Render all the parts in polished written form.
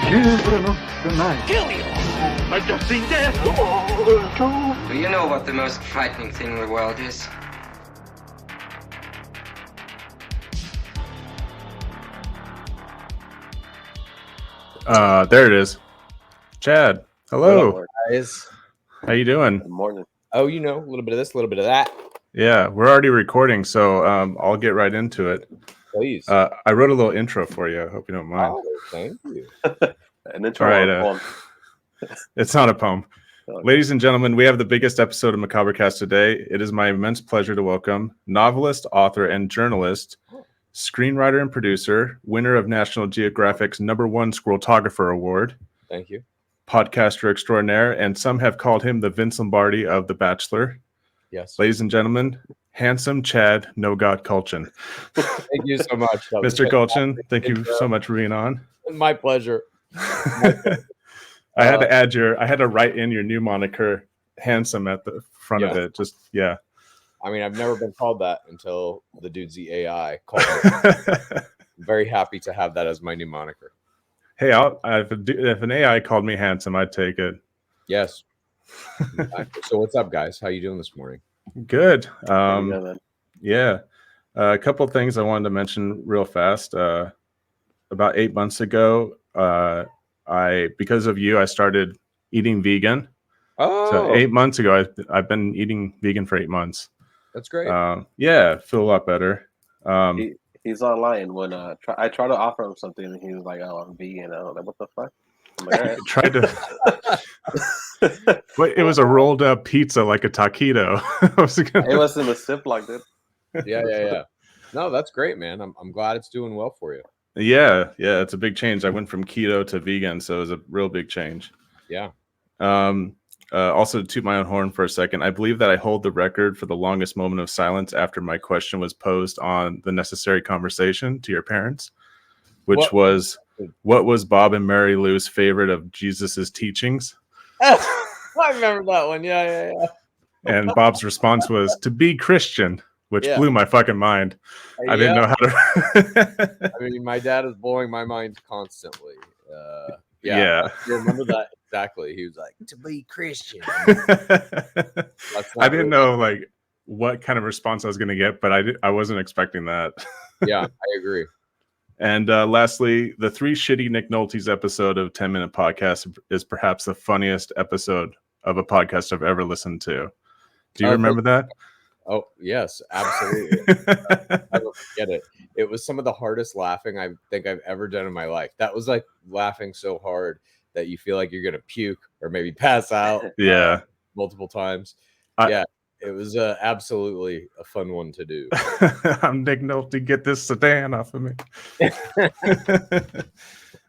children of the night. Kill you! I've just seen death. Do you know what the most frightening thing in the world is? There it is. Chad, hello. Hello, guys. How you doing? Good morning. Oh, a little bit of this, a little bit of that. Yeah, we're already recording, so I'll get right into it. Please. I wrote a little intro for you. I hope you don't mind. Oh, thank you. An intro. All right, it's not a poem. Okay. Ladies and gentlemen, we have the biggest episode of Macabrecast today. It is my immense pleasure to welcome novelist, author, and journalist, screenwriter and producer, winner of National Geographic's #1 Squirreltographer Award. Thank you. Podcaster extraordinaire, and some have called him the Vince Lombardi of The Bachelor. Yes. Ladies and gentlemen, handsome Chad No God Kultgen. Thank you so much. Mr. Kultgen, thank you so much for being on. My pleasure. I had to write in your new moniker, handsome, at the front of it. Just, yeah. I mean, I've never been called that until the Dudesy AI called it. I'm very happy to have that as my new moniker. Hey, if an AI called me handsome, I'd take it. Yes. So what's up, guys? How you doing this morning? Good. Yeah, A couple of things I wanted to mention real fast. About 8 months ago, because of you, I started eating vegan. Oh, So 8 months ago, I've been eating vegan for 8 months. that's great. Yeah, feel a lot better. he's online when I tried to offer him something and he was like, "Oh, I'm vegan." I was like, "What the fuck?" I'm like, "All right." Tried to. But it was a rolled up pizza, like a taquito. It was in a Ziploc, dude. Yeah. No, that's great, man. I'm glad it's doing well for you. Yeah, it's a big change. I went from keto to vegan, so it was a real big change. Yeah. Also, to toot my own horn for a second, I believe that I hold the record for the longest moment of silence after my question was posed on The Necessary Conversation to your parents, which was, what was Bob and Mary Lou's favorite of Jesus's teachings? I remember that one. Yeah. And Bob's response was, to be Christian, which blew my fucking mind. I didn't know how to. I mean, my dad is blowing my mind constantly. Yeah. I remember that exactly. He was like, to be Christian. I didn't know like what kind of response I was going to get, but I wasn't expecting that. Yeah, I agree. And lastly, the 3 Shitty Nick Nolte's episode of 10 Minute Podcast is perhaps the funniest episode of a podcast I've ever listened to. Do you remember that? Oh, yes, absolutely. I don't forget it. It was some of the hardest laughing I think I've ever done in my life. That was like laughing so hard that you feel like you're going to puke or maybe pass out. Yeah. Multiple times. It was absolutely a fun one to do. I'm Nick Nolte, get this sedan off of me.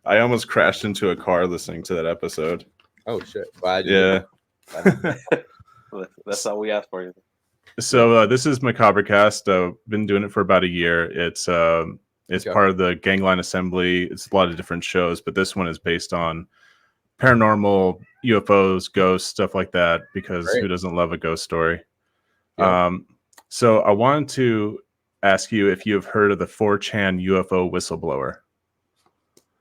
I almost crashed into a car listening to that episode. Oh, shit. Glad you Yeah. That's all we asked for you. So this is Macabrecast. Been doing it for about a year. It's part of the Gangline Assembly. It's a lot of different shows, but this one is based on paranormal, UFOs, ghosts, stuff like that, because who doesn't love a ghost story? Yeah. So I wanted to ask you if you have heard of the 4chan UFO whistleblower.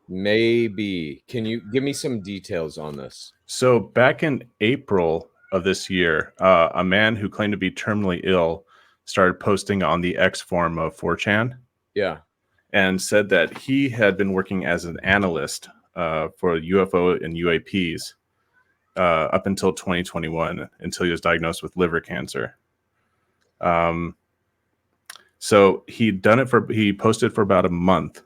Maybe. Can you give me some details on this? So back in April of this year, a man who claimed to be terminally ill started posting on the X forum of 4chan. Yeah. And said that he had been working as an analyst for UFO and UAPs up until 2021, until he was diagnosed with liver cancer. So he posted for about a month,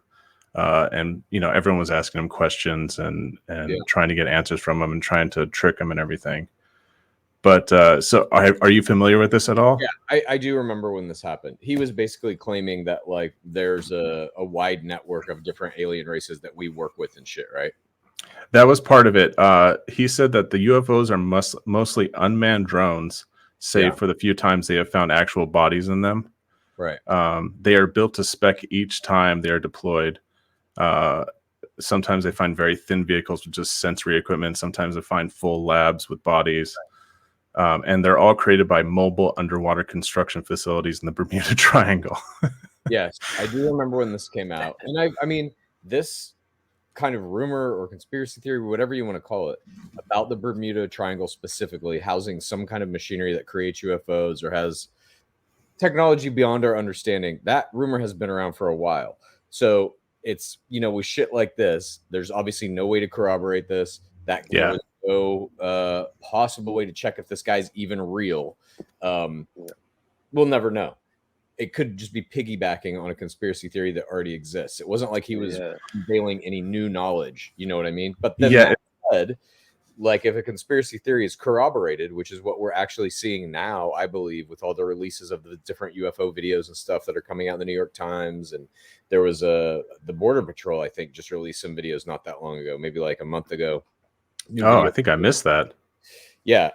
and everyone was asking him questions and trying to get answers from him and trying to trick him and everything. But so are you familiar with this at all? Yeah, I do remember when this happened. He was basically claiming that like there's a wide network of different alien races that we work with and shit, right? That was part of it. He said that the UFOs are mostly unmanned drones, save for the few times they have found actual bodies in them. Right. They are built to spec each time they are deployed. Sometimes they find very thin vehicles with just sensory equipment. Sometimes they find full labs with bodies. And they're all created by mobile underwater construction facilities in the Bermuda Triangle. Yes, I do remember when this came out. And I mean, this kind of rumor or conspiracy theory, whatever you want to call it, about the Bermuda Triangle specifically, housing some kind of machinery that creates UFOs or has technology beyond our understanding. That rumor has been around for a while. So it's, with shit like this, there's obviously no way to corroborate this. There was no possible way to check if this guy's even real. We'll never know. It could just be piggybacking on a conspiracy theory that already exists. It wasn't like he was unveiling any new knowledge. You know what I mean? But then that said, like if a conspiracy theory is corroborated, which is what we're actually seeing now, I believe, with all the releases of the different UFO videos and stuff that are coming out in the New York Times, and there was the Border Patrol, I think, just released some videos not that long ago, maybe like a month ago. I think I missed that. Yeah.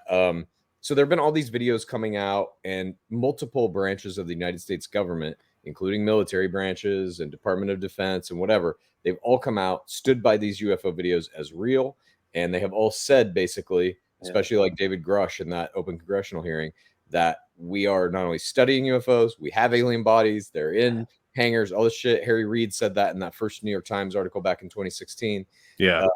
So there have been all these videos coming out, and multiple branches of the United States government, including military branches and Department of Defense and whatever, they've all come out, stood by these UFO videos as real. And they have all said, basically, especially like David Grush in that open congressional hearing, that we are not only studying UFOs, we have alien bodies, they're in hangars, all this shit. Harry Reid said that in that first New York Times article back in 2016. Yeah.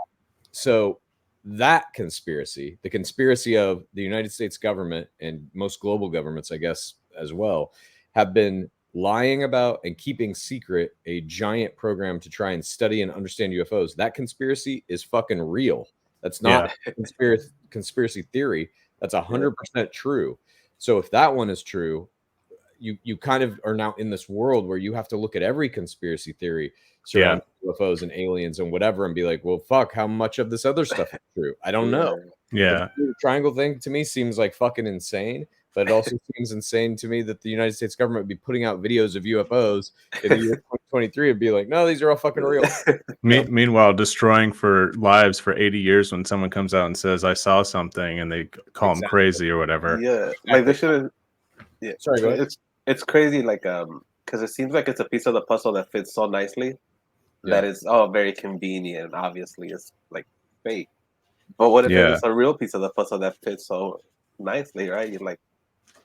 So that conspiracy, the conspiracy of the United States government and most global governments, I guess, as well, have been lying about and keeping secret a giant program to try and study and understand UFOs. That conspiracy is fucking real. That's not conspiracy theory. That's 100% true. So if that one is true, you kind of are now in this world where you have to look at every conspiracy theory surrounding UFOs and aliens and whatever and be like, well, fuck, how much of this other stuff is true? I don't know. Yeah. The triangle thing to me seems like fucking insane, but it also seems insane to me that the United States government would be putting out videos of UFOs in the year 2023 and be like, no, these are all fucking real. Meanwhile, destroying for lives for 80 years when someone comes out and says, I saw something, and they call them crazy or whatever. Yeah. Like they should have. Sorry, go ahead. It's crazy, like because it seems like it's a piece of the puzzle that fits so nicely that is very convenient. Obviously, it's like fake. But what if it's a real piece of the puzzle that fits so nicely, right? You're like,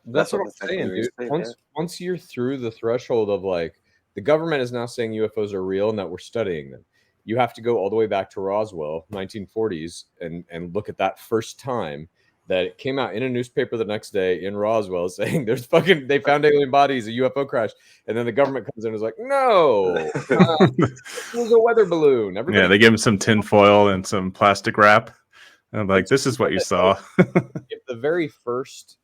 that's what I'm saying, dude. Once you're through the threshold of like the government is now saying UFOs are real and that we're studying them, you have to go all the way back to Roswell, 1940s, and look at that first time that it came out in a newspaper the next day in Roswell saying they found alien bodies, a UFO crash, and then the government comes in and is like, no, it was a weather balloon. They give him some tin foil and some plastic wrap. And like, this is what you saw. If the very first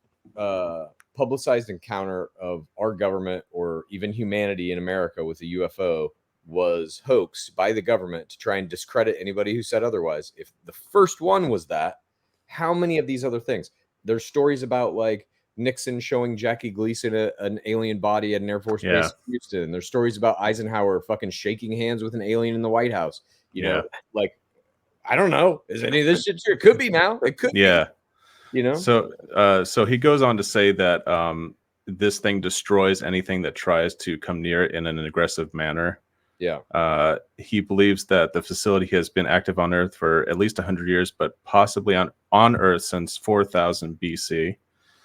publicized encounter of our government or even humanity in America with a UFO was hoaxed by the government to try and discredit anybody who said otherwise, if the first one was that, how many of these other things? There's stories about like Nixon showing Jackie Gleason an alien body at an Air Force base in Houston. There's stories about Eisenhower fucking shaking hands with an alien in the White House. You know, like, I don't know. Is any of this shit true? It could be now. It could be. You know? So he goes on to say that this thing destroys anything that tries to come near it in an aggressive manner. Yeah. He believes that the facility has been active on Earth for at least 100 years, but possibly on Earth since 4000 BC.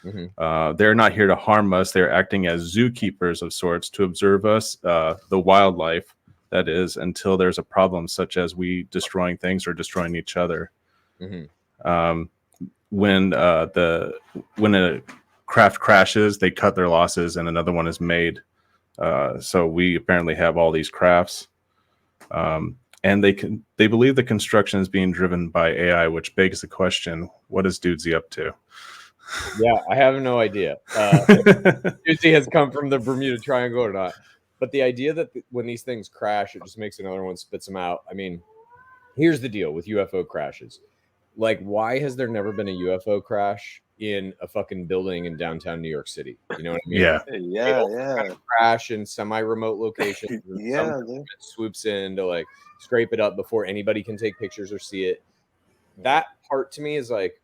Mm-hmm. They're not here to harm us. They're acting as zookeepers of sorts to observe us, the wildlife, that is, until there's a problem, such as we destroying things or destroying each other. Mm-hmm. When a craft crashes, they cut their losses and another one is made. So we apparently have all these crafts, and they believe the construction is being driven by AI, which begs the question: what is Dudesy up to? Yeah, I have no idea. Dudesy has come from the Bermuda Triangle or not, but the idea that when these things crash, it just makes another one, spits them out. I mean, here's the deal with UFO crashes. Like, why has there never been a UFO crash in a fucking building in downtown New York City? You know what I mean? Yeah. Crash in semi-remote locations. Swoops in to like scrape it up before anybody can take pictures or see it. That part to me is like,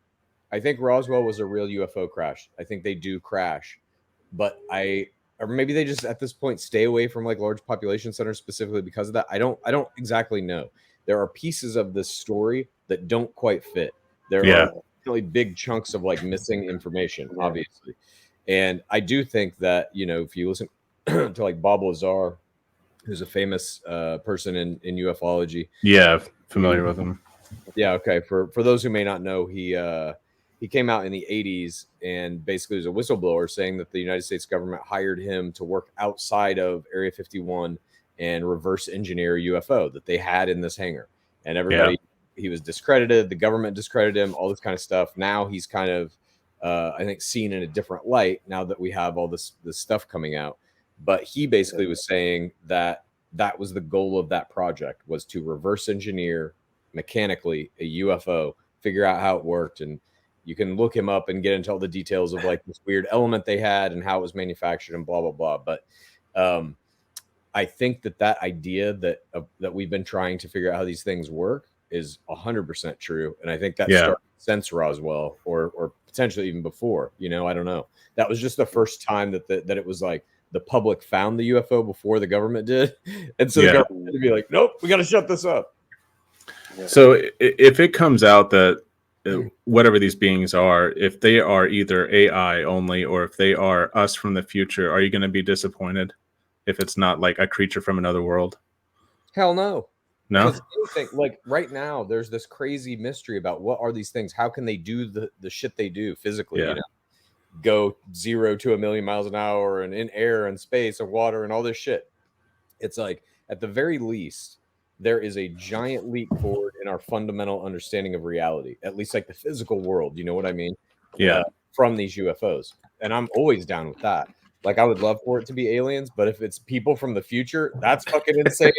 I think Roswell was a real UFO crash. I think they do crash, but or maybe they just at this point stay away from like large population centers specifically because of that. I don't exactly know. There are pieces of this story that don't quite fit. There are really big chunks of like missing information, obviously. And I do think that, you know, if you listen to like Bob Lazar, who's a famous person in ufology. Yeah, familiar with him. Yeah, okay. For those who may not know, he came out in the 80s and basically was a whistleblower saying that the United States government hired him to work outside of Area 51 and reverse engineer UFO that they had in this hangar. And everybody, he was discredited, the government discredited him, all this kind of stuff. Now he's kind of, I think, seen in a different light now that we have all this stuff coming out. But he basically was saying that that was the goal of that project, was to reverse engineer mechanically a UFO, figure out how it worked. And you can look him up and get into all the details of like this weird element they had and how it was manufactured and blah, blah, blah. But I think that idea that we've been trying to figure out how these things work is 100% true. And I think that started since Roswell or potentially even before, I don't know. That was just the first time that it was like the public found the UFO before the government did. And so the government had to be like, nope, we got to shut this up. So if it comes out that whatever these beings are, if they are either AI only or if they are us from the future, are you going to be disappointed if it's not like a creature from another world? Hell no. No. Anything, like right now, there's this crazy mystery about what are these things? How can they do the shit they do physically? Go 0 to 1,000,000 miles an hour and in air and space and water and all this shit. It's like at the very least, there is a giant leap forward in our fundamental understanding of reality, at least like the physical world. You know what I mean? Yeah. From these UFOs. And I'm always down with that. Like, I would love for it to be aliens, but if it's people from the future, that's fucking insane.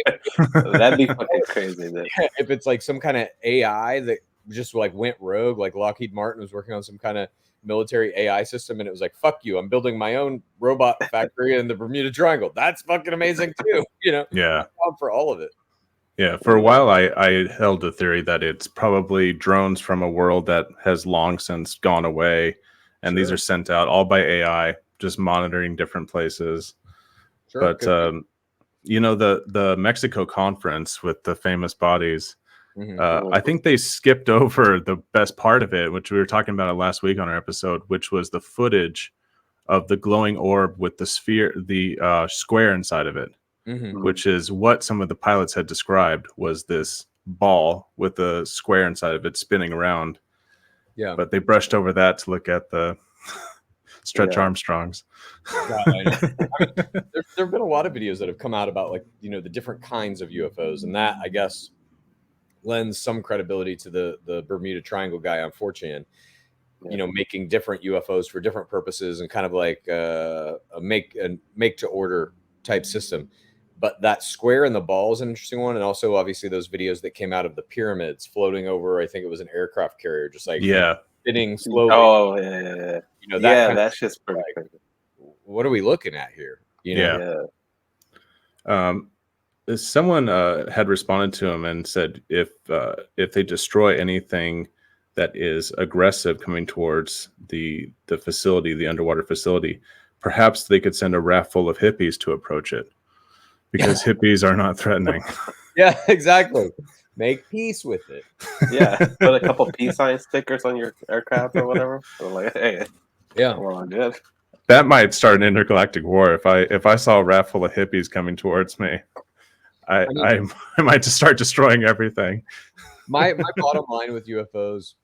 That'd be fucking crazy. Then. Yeah, if it's like some kind of AI that just like went rogue, like Lockheed Martin was working on some kind of military AI system, and it was like, fuck you, I'm building my own robot factory in the Bermuda Triangle. That's fucking amazing too. Yeah. I'm for all of it. Yeah, for a while I held the theory that it's probably drones from a world that has long since gone away, and these are sent out all by AI, just monitoring different places. Sure, but the Mexico conference with the famous bodies, I think they skipped over the best part of it, which we were talking about it last week on our episode, which was the footage of the glowing orb with the square inside of it. Which is what some of the pilots had described was this ball with a square inside of it spinning around. Yeah. But they brushed over that to look at the Stretch Armstrongs. Yeah, I know. There have been a lot of videos that have come out about the different kinds of UFOs, and that, I guess, lends some credibility to the Bermuda Triangle guy on 4chan. Making different UFOs for different purposes and kind of like a make to order type system. But that square in the ball is an interesting one. And also, obviously, those videos that came out of the pyramids floating over, I think it was an aircraft carrier, just like spinning slowly. Oh, yeah. That's just pretty crazy. What are we looking at here? Someone had responded to him and said if they destroy anything that is aggressive coming towards the facility, the underwater facility, perhaps they could send a raft full of hippies to approach it. Because hippies are not threatening. Yeah, exactly. Make peace with it. Yeah, put a couple peace sign stickers on your aircraft or whatever. So like, hey, we're all good. That might start an intergalactic war. If I saw a raft full of hippies coming towards me, I might just start destroying everything. My bottom line with UFOs,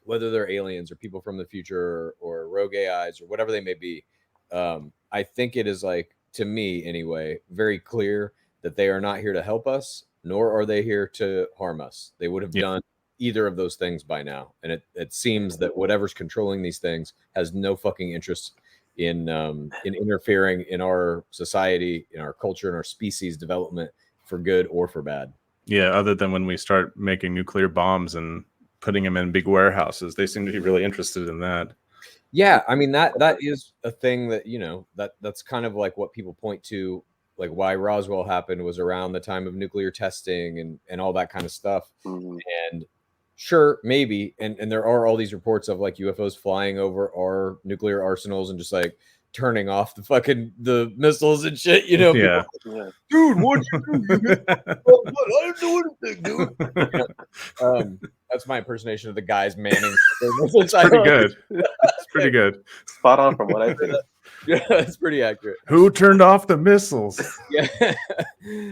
whether they're aliens or people from the future or rogue AIs or whatever they may be, I think it is like, to me anyway, very clear that they are not here to help us, nor are they here to harm us. They would have done either of those things by now. And it seems that whatever's controlling these things has no fucking interest in interfering in our society, in our culture, in our species development for good or for bad. Yeah, other than when we start making nuclear bombs and putting them in big warehouses, they seem to be really interested in that. Yeah, I mean that is a thing that that's kind of like what people point to, like why Roswell happened was around the time of nuclear testing and all that kind of stuff. And sure, maybe, and there are all these reports of like UFOs flying over our nuclear arsenals and just like turning off the missiles and shit. Yeah. Dude, what'd you do? I didn't do anything, dude. That's my impersonation of the guys manning. It's pretty good. It's pretty good. Spot on from what I think. Yeah, that's pretty accurate. Who turned off the missiles? Yeah.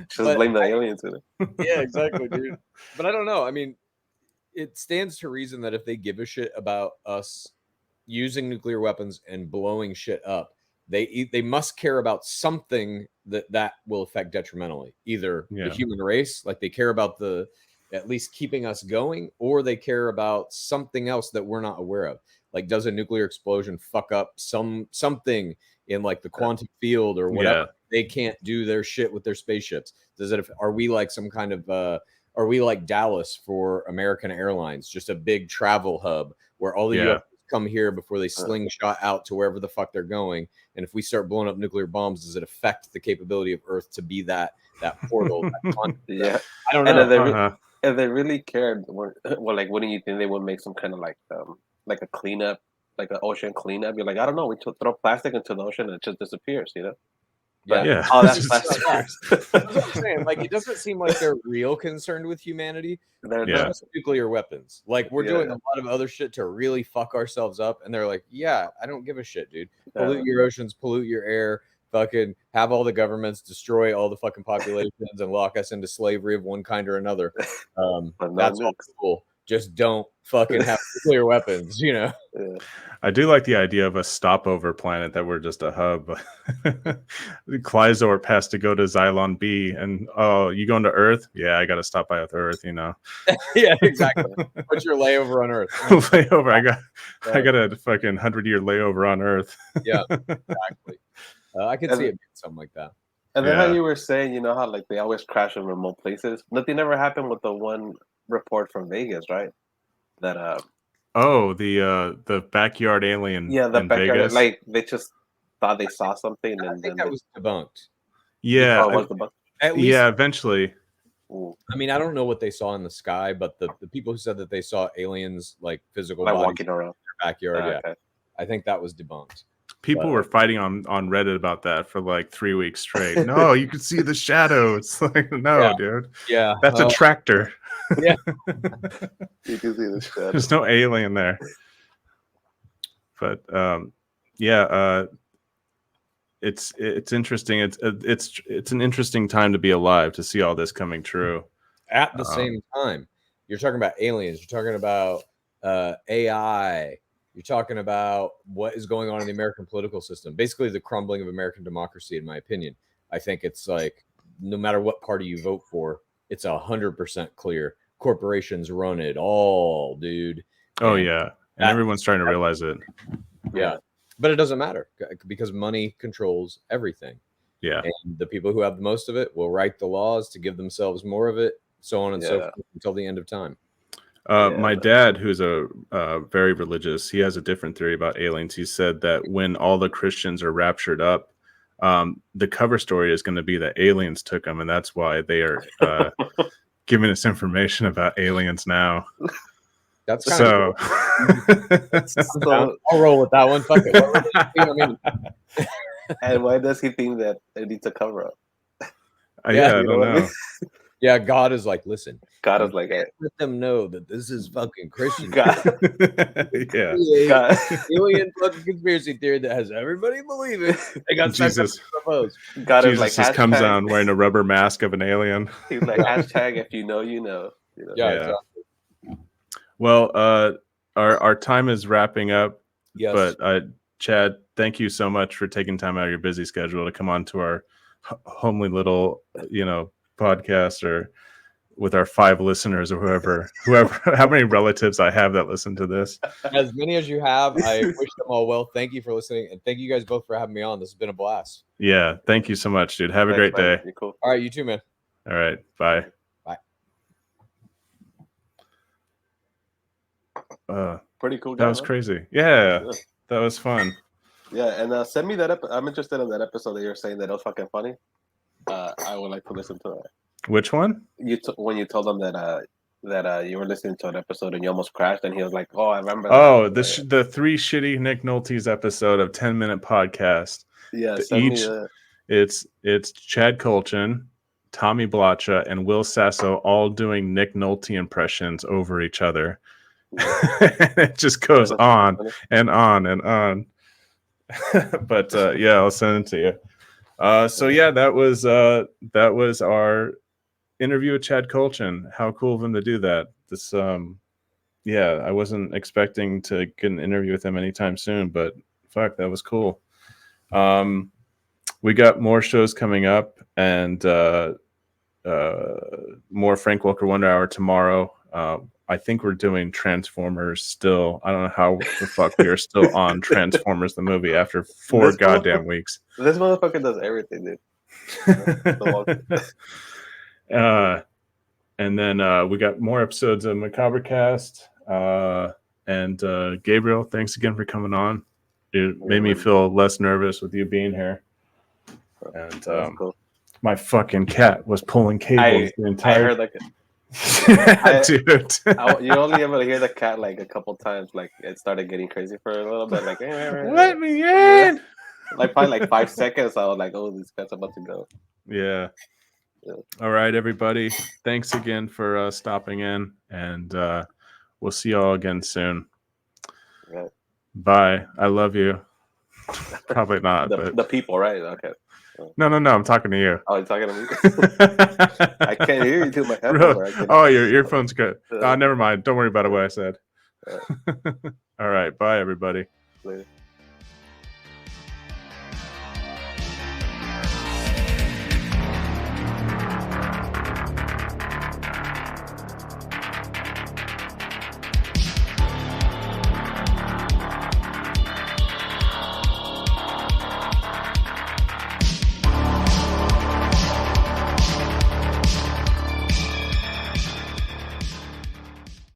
Just blame the aliens in it. Yeah, exactly, dude. But I don't know. I mean, it stands to reason that if they give a shit about us using nuclear weapons and blowing shit up, they must care about something that will affect detrimentally. Either the human race, like they care about the at least keeping us going, or they care about something else that we're not aware of. Like, does a nuclear explosion fuck up something in like the quantum field or whatever? Yeah. They can't do their shit with their spaceships. Are we like some kind of are we like Dallas for American Airlines, just a big travel hub where all the UFOs come here before they slingshot out to wherever the fuck they're going? And if we start blowing up nuclear bombs, does it affect the capability of Earth to be that portal? Yeah, I don't know. And if they really cared, well, like, wouldn't you think they would make some kind of like a cleanup, like an ocean cleanup? You're like, I don't know, we throw plastic into the ocean and it just disappears, you know? But, yeah, oh, that's plastic. That's what I'm saying. Like, it doesn't seem like they're real concerned with humanity. They're just nuclear weapons. Like, we're doing a lot of other shit to really fuck ourselves up, and they're like, yeah, I don't give a shit, dude. Pollute your oceans, pollute your air, fucking have all the governments destroy all the fucking populations and lock us into slavery of one kind or another. That's all cool. Just don't fucking have nuclear weapons, you know? Yeah. I do like the idea of a stopover planet that we're just a hub. Clysor has to go to Xylon B, and you going to Earth? Yeah, I got to stop by Earth, you know. Yeah, exactly. Put your layover on Earth. Layover. I got a fucking 100-year layover on Earth. Yeah, exactly. I could see it being something like that. And then how you were saying, you know how like they always crash in remote places. Nothing ever happened with the one report from Vegas, right? That the backyard alien. Yeah, the in backyard. Vegas. Like they just thought they saw something, and I think that was debunked. Yeah, it was debunked. At least, eventually. I mean, I don't know what they saw in the sky, but the people who said that they saw aliens, like physical like bodies walking around in their backyard, okay. I think that was debunked. People were fighting on Reddit about that for like 3 weeks straight. No, you can see the shadows. Like, no, dude. Yeah, that's a tractor. Yeah, you can see the shadow. There's no alien there. But it's interesting. It's an interesting time to be alive to see all this coming true. At the same time, you're talking about aliens. You're talking about AI. You're talking about what is going on in the American political system. Basically, the crumbling of American democracy, in my opinion. I think it's like, no matter what party you vote for, it's 100% clear. Corporations run it all, dude. Oh, yeah. And everyone's trying to realize it. Yeah. But it doesn't matter because money controls everything. Yeah. And the people who have the most of it will write the laws to give themselves more of it, so on and so forth, until the end of time. My dad, who's a very religious, he has a different theory about aliens. He said that when all the Christians are raptured up, the cover story is going to be that aliens took them, and that's why they are giving us information about aliens now. That's kind of cool. I'll roll with that one. Fuck it. And why does he think that it needs a cover up? I don't know. Yeah, God is like, listen. God is like, hey, let them know that this is fucking Christian. God. God. Alien fucking conspiracy theory that has everybody believing. They got Jesus. God Jesus is like, just comes down wearing a rubber mask of an alien. He's like, hashtag if you know, you know. Yeah. Exactly. Well, our time is wrapping up. Yes. But Chad, thank you so much for taking time out of your busy schedule to come on to our homely little, podcast, or with our 5 listeners or whoever, how many relatives I have that listen to this. As many as you have, I wish them all well. Thank you for listening, and thank you guys both for having me on. This has been a blast. Yeah, thank you so much, dude. Have a great day. You're cool. All right, you too, man. All right, bye. Pretty cool. That was crazy. Yeah, that was fun. Yeah, and send me that. I'm interested in that episode that you're saying that it was fucking funny. I would like to listen to that. Which one? When you told them that you were listening to an episode and you almost crashed, and he was like, "Oh, I remember." Oh, the 3 shitty Nick Nolte's episode of 10-minute podcast. Yeah, it's Chad Kultgen, Tommy Blacha, and Will Sasso all doing Nick Nolte impressions over each other. It just goes on and on and on. But yeah, I'll send it to you. So yeah, that was our interview with Chad Kultgen. How cool of him to do that. This yeah, I wasn't expecting to get an interview with him anytime soon, but fuck, that was cool. We got more shows coming up, and more Frank Welker Wonder Hour tomorrow. I think we're doing Transformers still. I don't know how the fuck we are still on Transformers the movie after 4 goddamn weeks. This motherfucker does everything, dude. And then we got more episodes of Macabrecast. And Gabriel, thanks again for coming on. It made me feel less nervous with you being here. And cool. My fucking cat was pulling cables the entire. I heard like, dude. you only ever hear the cat like a couple times. Like it started getting crazy for a little bit. Like let me in. Like probably like 5 seconds. I was like, oh, this cat's about to go. Yeah. All right, everybody. Thanks again for stopping in, and we'll see y'all again soon. Right. Bye. I love you. Probably not. The people, right? Okay. No. I'm talking to you. Oh, you're talking to me? I can't hear you through my headphones. Oh, your earphone's good. Never mind. Don't worry about what I said. All right. Bye, everybody. Later.